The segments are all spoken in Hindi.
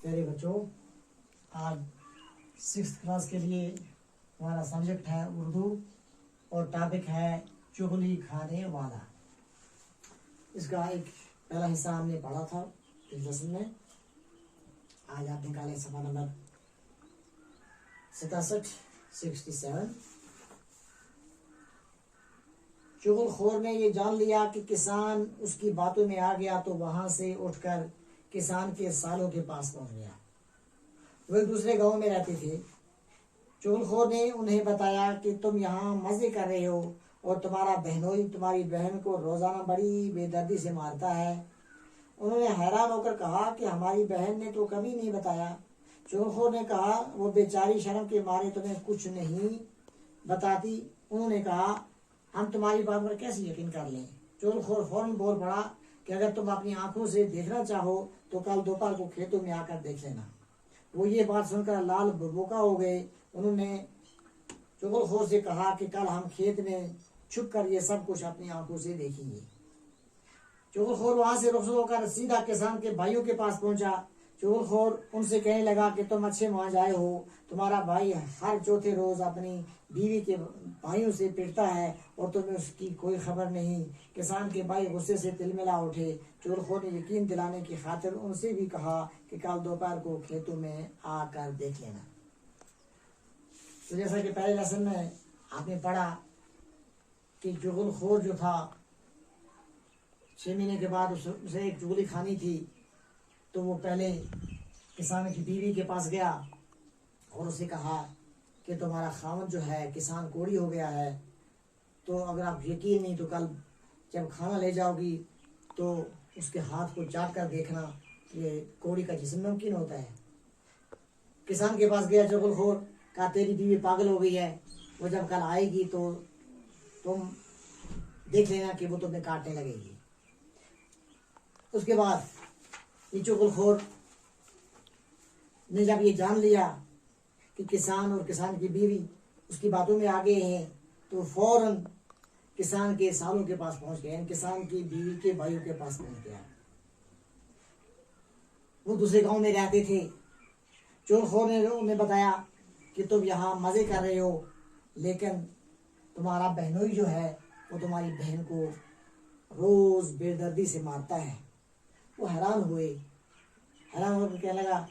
प्यारे बच्चों, आज 6th क्लास के लिए हमारा सब्जेक्ट है उर्दू और टॉपिक है चुगली खाने वाला। इसका एक पहला हिस्सा हमने पढ़ा था इस लेसन में। आज आप निकालें सफा नंबर 67। चुगलखोर ने ये जान लिया कि किसान उसकी बातों में आ गया तो वहां से उठकर किसान के सालों के पास पहुंच गया। वे दूसरे गांव में रहते थे। चुगलखोर ने उन्हें बताया कि तुम यहाँ मजे कर रहे हो और तुम्हारा बहनोई तुम्हारी बहन को रोजाना बड़ी बेदर्दी से मारता है। उन्होंने हैरान होकर कहा कि हमारी बहन ने तो कभी नहीं बताया। चुगलखोर ने कहा, वो बेचारी शर्म के मारे तुम्हें कुछ नहीं बताती। उन्होंने कहा, हम तुम्हारी बात पर कैसे यकीन कर लें। चुगलखोर फौरन बोल पड़ा कि अगर तुम अपनी आंखों से देखना चाहो तो कल दोपहर को खेतों में आकर देख लेना। वो ये बात सुनकर लाल बबूका हो गए। उन्होंने चुगलखोर से कहा कि कल हम खेत में छुप कर ये सब कुछ अपनी आंखों से देखेंगे। चुगलखोर वहां से रुखसत होकर सीधा किसान के भाइयों के पास पहुंचा। चुगलखोर उनसे कहने लगा कि तुम अच्छे मान आए हो। तुम्हारा भाई हर चौथे रोज अपनी बीवी के भाइयों से पिटता है और तुम्हें उसकी कोई खबर नहीं। किसान के भाई गुस्से से तिलमिला उठे। चुगलखोर ने यकीन दिलाने की खातिर उनसे भी कहा कि कल दोपहर को खेतों में आकर देख लेना। तो जैसा कि पहले लेसन में आपने पढ़ा कि चुगलखोर जो था 6 महीने के बाद उसे एक चुगली खानी थी। तो वो पहले किसान की बीवी के पास गया और उसे कहा कि तुम्हारा खामद जो है किसान कोड़ी हो गया है, तो अगर आप यकीन नहीं तो कल जब खाना ले जाओगी तो उसके हाथ को चाट कर देखना कि कोड़ी का जिस्म नमकीन होता है। किसान के पास गया चुगलखोर, कहा तेरी बीवी पागल हो गई है, वो जब कल आएगी तो तुम देख लेना कि वो तुम्हें काटने लगेगी। उसके बाद ये चुगलखोर ने जब ये जान लिया कि किसान और किसान की बीवी उसकी बातों में आ गए हैं तो फौरन किसान के सालों के पास पहुंच गया, किसान की बीवी के भाइयों के पास पहुंच गया। वो दूसरे गांव में रहते थे। चुगलखोर ने उन्हें बताया कि तुम यहाँ मजे कर रहे हो, लेकिन तुम्हारा बहनोई जो है वो तुम्हारी बहन को रोज बेदर्दी से मारता है। वो हैरान होकर कहने लगा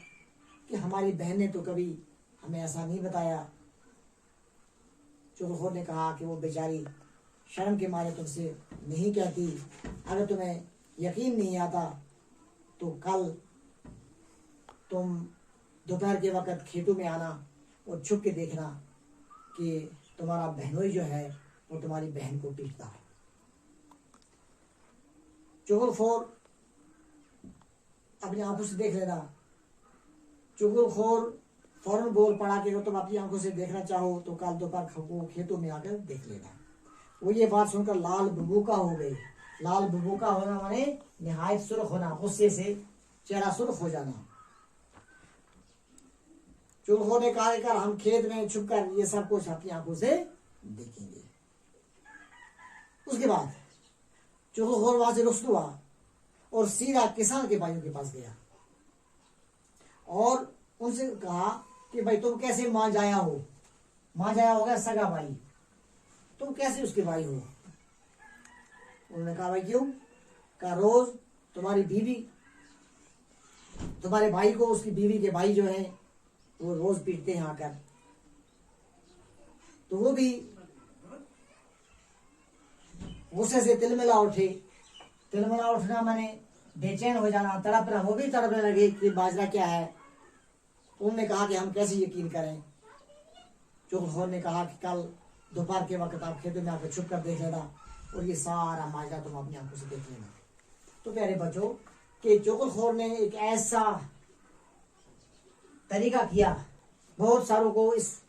कि हमारी बहन ने तो कभी हमें ऐसा नहीं बताया। चुगलखोर ने कहा कि वो बेचारी शर्म के मारे तुमसे नहीं कहती। अगर तुम्हें यकीन नहीं आता तो कल तुम दोपहर के वक्त खेतों में आना और छुप के देखना कि तुम्हारा बहनोई जो है वो तुम्हारी बहन को पीटता है। चुगलखोर अपनी आंखों से देख लेना। चुगलखोर फौरन बोल पड़ा कि अगर तुम अपनी आंखों से देखना चाहो तो कल दोपहर को खेतों में आकर देख लेना। वो ये बात सुनकर लाल बबूका हो गई। लाल बबूका होना माने निहायत सुर्ख होना, गुस्से से चेहरा सुर्ख हो जाना। चुगलखोर ने कहा कि हम खेत में छुप कर ये सब कुछ अपनी आंखों से देखेंगे। उसके बाद चुगलखोर वहां से रुखसत हुआ और सीधा किसान के भाइयों के पास गया और उनसे कहा कि भाई तुम कैसे मां जाया हो। मां जाया होगा सगा भाई, तुम कैसे उसके भाई हो। उन्होंने कहा भाई क्यों। कहा रोज तुम्हारी बीवी तुम्हारे भाई को उसकी बीवी के भाई जो है वो रोज पीटते हैं आकर। तो वो भी गुस्से से तिलमिला उठे। तिलमिला उठना माने बेचैन हो जाना, तड़पना। वो भी तड़पने लगे कि बाजरा क्या है। उन्होंने कहा कि हम कैसे यकीन करें। चुगलखोर ने कहा कि कल दोपहर के वक्त आप खेतों में आकर छुप कर देख लेना और ये सारा माजरा तुम अपनी आंखों से देख लेना। तो प्यारे बच्चों कि चुगलखोर ने एक ऐसा तरीका किया, बहुत सारों को इस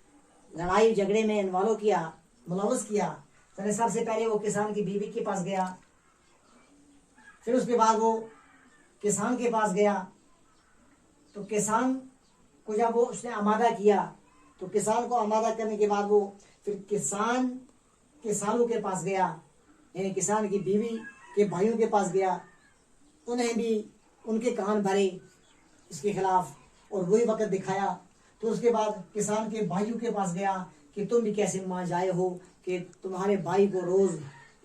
लड़ाई झगड़े में इन्वॉल्व किया, मुलव्वस किया। तो सबसे पहले वो किसान की बीवी के पास गया, फिर उसके बाद वो किसान के पास गया। तो किसान को जब वो उसने आमादा किया तो किसान को आमादा करने के बाद वो फिर किसान के सालों के पास गया, यानी किसान की बीवी के भाइयों के पास गया। उन्हें भी उनके कान भरे इसके खिलाफ और वही वक्त दिखाया। तो उसके बाद किसान के भाइयों के पास गया कि तुम भी कैसे मान जाए हो कि तुम्हारे भाई को रोज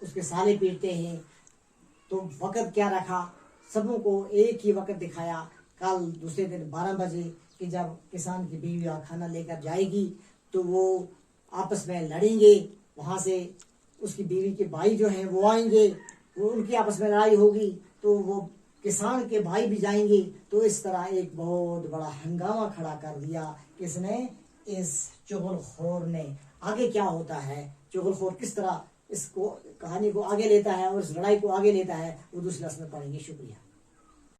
उसके साले पीटते हैं। तो वक्त क्या रखा, सबों को एक ही वक्त दिखाया। कल दूसरे दिन 12 बजे कि जब किसान की बीवी खाना लेकर जाएगी तो वो आपस में लड़ेंगे। वहां से उसकी बीवी के भाई जो हैं वो आएंगे, वो उनकी आपस में लड़ाई होगी तो वो किसान के भाई भी जाएंगे। तो इस तरह एक बहुत बड़ा हंगामा खड़ा कर दिया किसने, इस चुगलखोर ने। आगे क्या होता है, चुगलखोर किस तरह इसको कहानी को आगे लेता है और इस लड़ाई को आगे लेता है, वो दूसरे में पढ़ेंगे। शुक्रिया।